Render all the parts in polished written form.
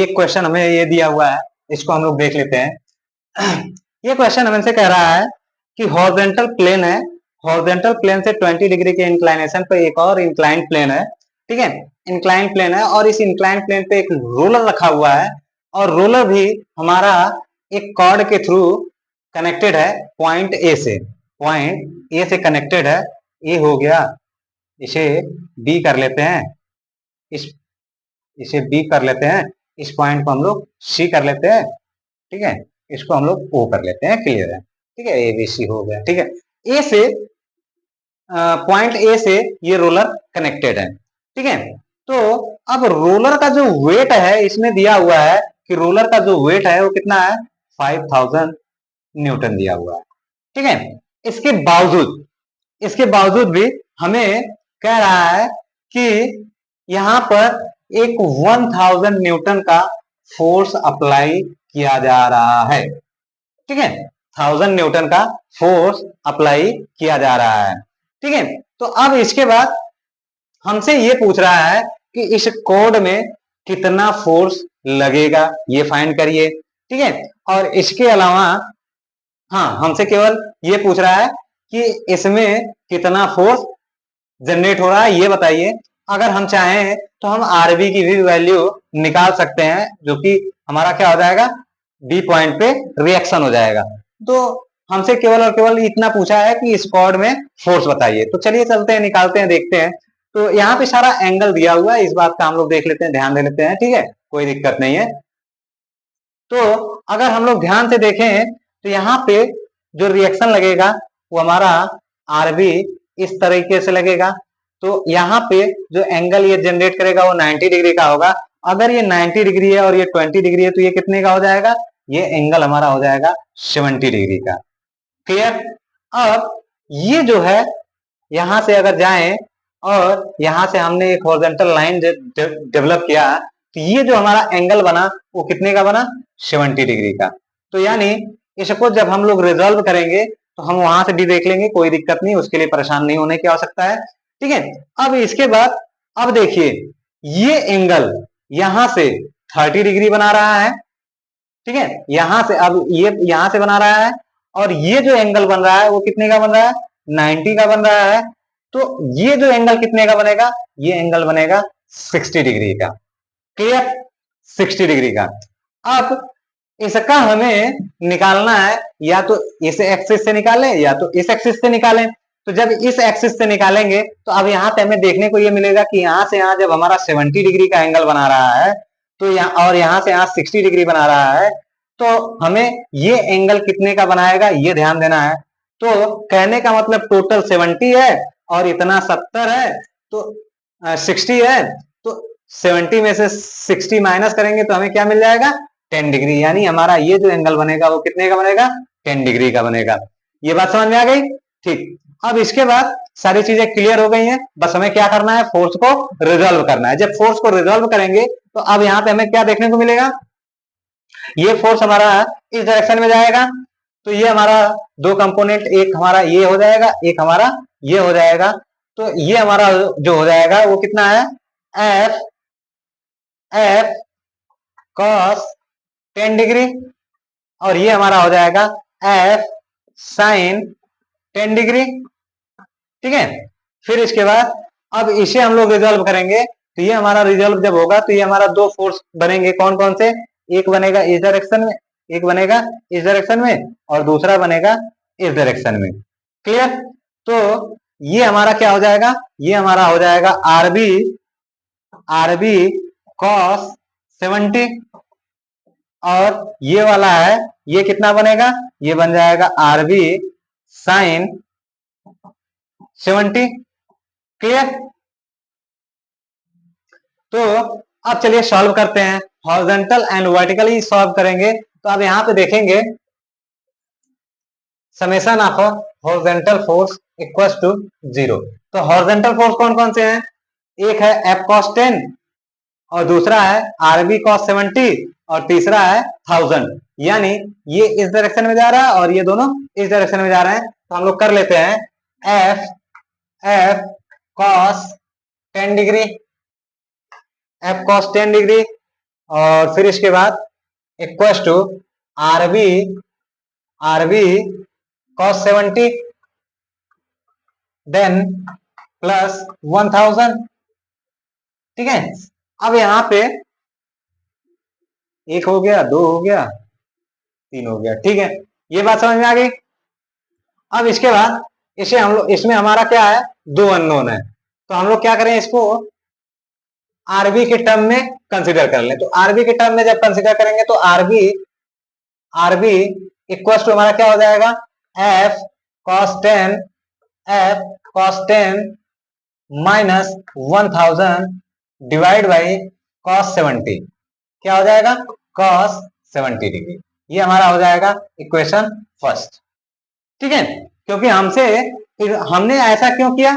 एक क्वेश्चन हमें ये दिया हुआ है, इसको हम लोग देख लेते हैं। ये क्वेश्चन हमसे कह रहा है कि हॉरिजॉन्टल प्लेन है, हॉरिजॉन्टल प्लेन से 20 डिग्री के इंक्लाइनेशन पे एक और इंक्लाइंड प्लेन है, ठीक है, इंक्लाइंड प्लेन है, और इस इंक्लाइंड प्लेन पे एक रोलर रखा हुआ है, और रोलर भी हमारा एक कॉर्ड के थ्रू कनेक्टेड है पॉइंट ए से, पॉइंट ए से कनेक्टेड है। ए हो गया, इसे बी कर लेते हैं, इसे बी कर लेते हैं, इस पॉइंट को हम लोग सी कर लेते हैं, ठीक है, इसको हम लोग ओ कर लेते हैं, क्लियर है, ठीक है, ए बी सी हो गया, ठीक है। ए से पॉइंट ए से ये रोलर कनेक्टेड है, ठीक है। तो अब रोलर का जो वेट है, इसमें दिया हुआ है कि रोलर का जो वेट है वो कितना है, 5000 न्यूटन दिया हुआ है, ठीक है। इसके बावजूद भी हमें कह रहा है कि यहाँ पर एक 1000 न्यूटन का फोर्स अप्लाई किया जा रहा है, ठीक है, 1000 न्यूटन का फोर्स अप्लाई किया जा रहा है, ठीक है। तो अब इसके बाद हमसे ये पूछ रहा है कि इस कोड में कितना फोर्स लगेगा, ये फाइंड करिए, ठीक है। और इसके अलावा हाँ, हमसे केवल ये पूछ रहा है कि इसमें कितना फोर्स जनरेट हो रहा है, ये बताइए। अगर हम चाहें तो हम आरबी की भी वैल्यू निकाल सकते हैं, जो कि हमारा क्या हो जाएगा, बी पॉइंट पे रिएक्शन हो जाएगा। तो हमसे केवल और केवल इतना पूछा है कि इस कॉर्ड में फोर्स बताइए, तो चलिए चलते हैं, निकालते हैं, देखते हैं। तो यहाँ पे सारा एंगल दिया हुआ है, इस बात का हम लोग देख लेते हैं, ध्यान दे लेते हैं, ठीक है, कोई दिक्कत नहीं है। तो अगर हम लोग ध्यान से देखें तो यहाँ पे जो रिएक्शन लगेगा वो हमारा आरबी इस तरीके से लगेगा। तो यहाँ पे जो एंगल ये जनरेट करेगा वो 90 डिग्री का होगा। अगर ये 90 डिग्री है और ये 20 डिग्री है, तो ये कितने का हो जाएगा, ये एंगल हमारा हो जाएगा 70 डिग्री का, क्लियर। अब ये जो है, यहां से अगर जाएं और यहां से हमने एक हॉरिजॉन्टल लाइन डेवलप किया, तो ये जो हमारा एंगल बना वो कितने का बना, 70 डिग्री का। तो यानी इसको जब हम लोग रिजॉल्व करेंगे तो हम वहां से भी देख लेंगे, कोई दिक्कत नहीं, उसके लिए परेशान नहीं होने की आवश्यकता है, ठीक है। अब इसके बाद अब देखिए, ये एंगल यहां से 30 डिग्री बना रहा है, ठीक है, यहां से, अब ये यहां से बना रहा है, और ये जो एंगल बन रहा है वो कितने का बन रहा है, 90 का बन रहा है। तो ये जो एंगल कितने का बनेगा, ये एंगल बनेगा 60 डिग्री का, क्लियर, 60 डिग्री का। अब इसका हमें निकालना है, या तो इस एक्सिस से निकालें या तो इस एक्सिस से निकालें। तो जब इस एक्सिस से निकालेंगे तो अब यहाँ पे हमें देखने को ये मिलेगा कि यहाँ से यहाँ जब हमारा 70 डिग्री का एंगल बना रहा है, तो यहाँ और यहाँ से यहाँ 60 डिग्री बना रहा है, तो हमें ये एंगल कितने का बनाएगा, ये ध्यान देना है। तो कहने का मतलब टोटल 70 है और इतना 70 है, तो 60 है, तो 70 में से 60 माइनस करेंगे तो हमें क्या मिल जाएगा, 10 डिग्री। यानी हमारा ये जो एंगल बनेगा वो कितने का बनेगा, 10 डिग्री का बनेगा। ये बात समझ में आ गई, ठीक। अब इसके बाद सारी चीजें क्लियर हो गई हैं, बस हमें क्या करना है, फोर्स को रिजॉल्व करना है। जब फोर्स को रिजॉल्व करेंगे तो अब यहाँ पे हमें क्या देखने को मिलेगा, ये फोर्स हमारा इस डायरेक्शन में जाएगा, तो ये हमारा दो कंपोनेंट, एक हमारा ये हो जाएगा, एक हमारा ये हो जाएगा। तो ये हमारा जो हो जाएगा वो कितना है, एफ एफ कॉस 10 डिग्री, और ये हमारा हो जाएगा एफ साइन 10 डिग्री, ठीक है। फिर इसके बाद अब इसे हम लोग रिजॉल्व करेंगे, तो ये हमारा रिजॉल्व जब होगा तो ये हमारा दो फोर्स बनेंगे, कौन कौन से, एक बनेगा इस डायरेक्शन में, एक बनेगा इस डायरेक्शन में, और दूसरा बनेगा इस डायरेक्शन में, क्लियर। तो ये हमारा क्या हो जाएगा, ये हमारा हो जाएगा आरबी आरबी कॉस 70, और ये वाला है, ये कितना बनेगा, ये बन जाएगा आरबी साइन 70, क्लियर। तो अब चलिए सॉल्व करते हैं, हॉरिजॉन्टल एंड वर्टिकली सॉल्व करेंगे। तो अब यहां पे देखेंगे summation of horizontal force equals to 0। तो हॉरिजॉन्टल फोर्स कौन कौन से हैं, एक है एफ कॉस 10, और दूसरा है आरबी कॉस 70, और तीसरा है 1000। यानी ये इस डायरेक्शन में जा रहा है और ये दोनों इस डायरेक्शन में जा रहे हैं। तो हम लोग कर लेते हैं F F cos 10 degree, F cos 10 degree और फिर इसके बाद equal to RB RB cos 70 then plus 1000। ठीक है, अब यहां पे एक हो गया, दो हो गया, तीन हो गया। ठीक है, ये बात समझ में आ गई। अब इसके बाद इसे हम लोग, इसमें हमारा क्या है, दो अननोन है, तो हम लोग क्या करें, इसको आरबी के टर्म में कंसीडर कर लें। तो आरबी के टर्म में जब कंसीडर करेंगे तो आरबी आरबी इक्वल टू हमारा क्या हो जाएगा, F cos 10 F cos 10 minus 1000 divide by cos 70। क्या हो जाएगा, कॉस 70 डिग्री। ये हमारा हो जाएगा इक्वेशन फर्स्ट। ठीक है, क्योंकि हमने ऐसा क्यों किया,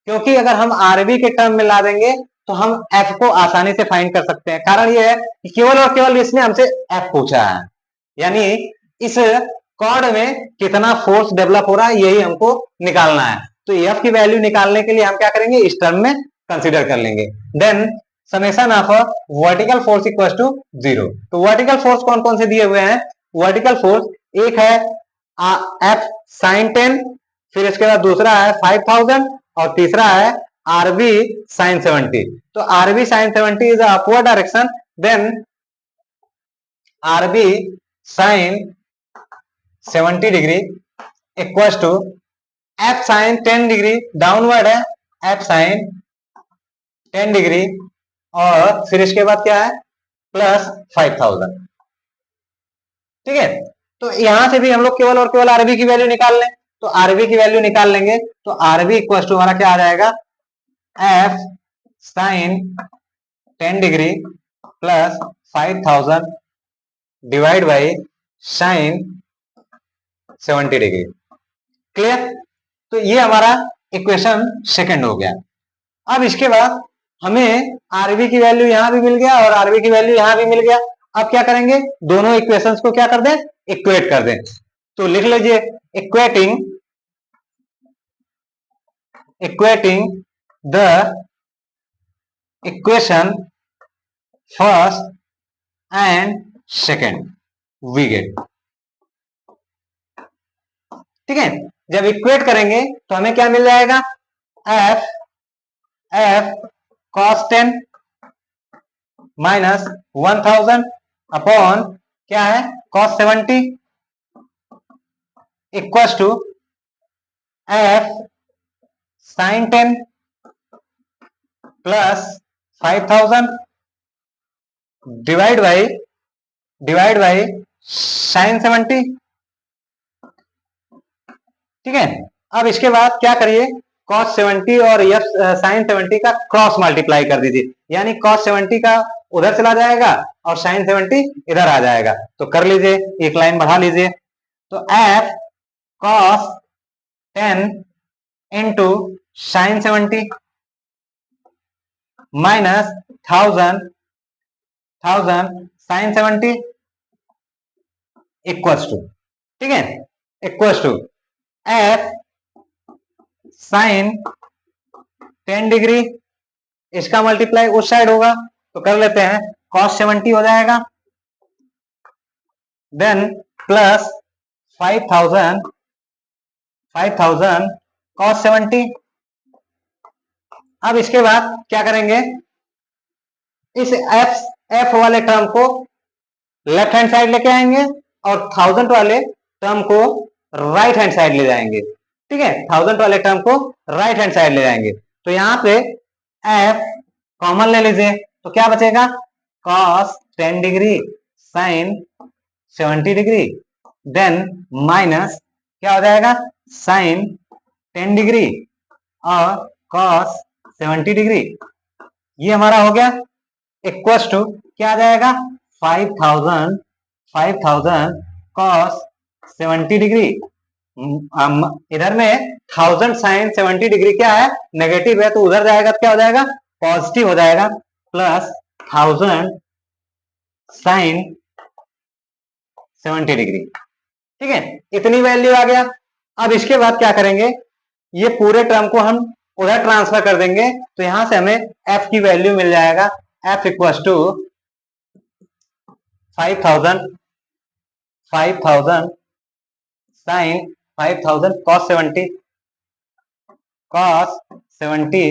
क्योंकि अगर हम आरबी के टर्म में ला देंगे तो हम एफ को आसानी से फाइंड कर सकते हैं। कारण यह है कि केवल और केवल इसने हमसे एफ पूछा है, यानी इस कॉर्ड में कितना फोर्स डेवलप हो रहा है यही हमको निकालना है। तो एफ की वैल्यू निकालने के लिए हम क्या करेंगे, इस टर्म में कंसीडर कर लेंगे। Then summation of vertical force equal to 0। तो वर्टिकल फोर्स कौन कौन से दिए हुए हैं, वर्टिकल फोर्स एक है एफ साइन 10, फिर इसके बाद दूसरा है 5000 और तीसरा है आरबी साइन 70। तो RB sine 70 is upward direction, then RB sine 70 degree equal to F sine 10 degree downward है, एफ साइन 10 डिग्री और फिर इसके बाद क्या है प्लस 5000। ठीक है, तो यहां से भी हम लोग केवल और केवल आरबी की वैल्यू निकाल लें। तो आरबी की वैल्यू निकाल लेंगे तो आरबी इक्वल टू हमारा क्या आ जाएगा, F sine 10 degree plus 5000 divide by sine 70 degree. Clear, तो ये हमारा इक्वेशन सेकंड हो गया। अब इसके बाद हमें आरबी की वैल्यू यहां भी मिल गया और आरबी की वैल्यू यहां भी मिल गया। अब क्या करेंगे, दोनों इक्वेशंस को क्या कर दें, इक्वेट कर दें। तो लिख लीजिए equating the equation first and second we get. ठीक है, जब इक्वेट करेंगे तो हमें क्या मिल जाएगा, एफ कॉस 10 माइनस 1000 अपॉन क्या है cos 70 equal to F sine 10 plus 5000 divide by sine 70। ठीक है, अब इसके बाद क्या करिए, cos 70 और एफ साइन 70 का क्रॉस मल्टीप्लाई कर दीजिए, यानी cos 70 का उधर चला जाएगा और साइन 70 इधर आ जाएगा। तो कर लीजिए, एक लाइन बढ़ा लीजिए। तो f cos 10 into sine 70 minus 1000 sine 70 equals to, ठीक है, equals to f sine 10 degree, इसका मल्टीप्लाई उस साइड होगा तो कर लेते हैं, cos 70 हो जाएगा, देन प्लस 5000 cos 70। अब इसके बाद क्या करेंगे, इस f वाले टर्म को लेफ्ट हैंड साइड लेके आएंगे और 1000 वाले टर्म को राइट हैंड साइड ले जाएंगे। ठीक है, 1000 वाले टर्म को राइट हैंड साइड ले जाएंगे। तो यहां पे f कॉमन ले लीजिए तो क्या बचेगा, cos 10 degree sine 70 degree, then minus क्या हो जाएगा साइन 10 डिग्री और cos 70 डिग्री। ये हमारा हो गया इक्वल टू क्या आ जाएगा 5000 cos 70 डिग्री। इधर में 1000 साइन 70 डिग्री क्या है, नेगेटिव है, तो उधर जाएगा तो क्या हो जाएगा पॉजिटिव हो जाएगा, प्लस 1000 साइन 70 डिग्री। ठीक है, इतनी वैल्यू आ गया। अब इसके बाद क्या करेंगे, ये पूरे टर्म को हम उधर ट्रांसफर कर देंगे तो यहां से हमें f की वैल्यू मिल जाएगा, f equal to 5000 sine 5000 cos 70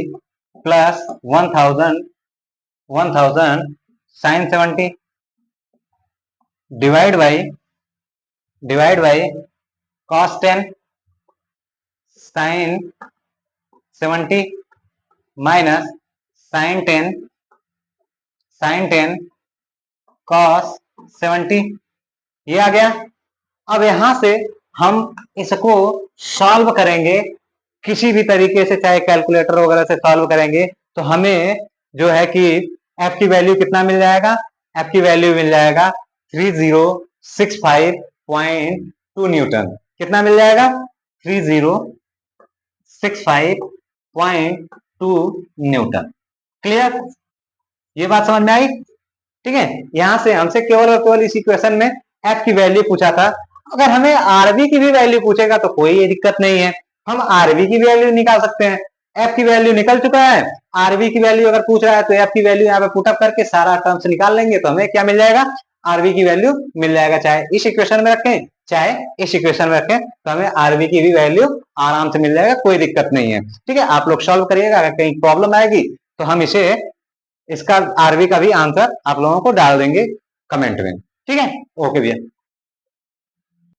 plus 1000 sine 70 divide by cos 10 sine 70 minus sine 10 cos 70 ये आ गया। अब यहां से हम इसको सॉल्व करेंगे किसी भी तरीके से, चाहे कैलकुलेटर वगैरह से सॉल्व करेंगे तो हमें जो है कि f की वैल्यू कितना मिल जाएगा, f की वैल्यू मिल जाएगा 3065.2 न्यूटन। कितना मिल जाएगा? 3065.2 न्यूटन। क्लियर? ये बात समझ में आई? ठीक है, यहां से हमसे केवल और केवल इस इक्वेशन में f की वैल्यू पूछा था। अगर हमें rv की भी वैल्यू पूछेगा तो कोई दिक्कत नहीं है, हम rv की वैल्यू निकाल सकते हैं। f की वैल्यू निकल चुका है, rv की वैल्यू अगर पूछ रहा है तो f की वैल्यू यहाँ पे पुटअप करके सारा टर्म्स निकाल लेंगे तो हमें क्या मिल जाएगा? rv की वैल्यू मिल जाएगा। चाहे इस इक्वेशन में रखें चाहे इस इक्वेशन में रखें तो हमें rv की भी वैल्यू आराम से मिल जाएगा, कोई दिक्कत नहीं है। ठीक है, आप लोग सॉल्व करिएगा, अगर कहीं प्रॉब्लम आएगी तो हम इसका आरवी का भी आंसर आप लोगों को डाल देंगे कमेंट में। ठीक है, ओके भैया।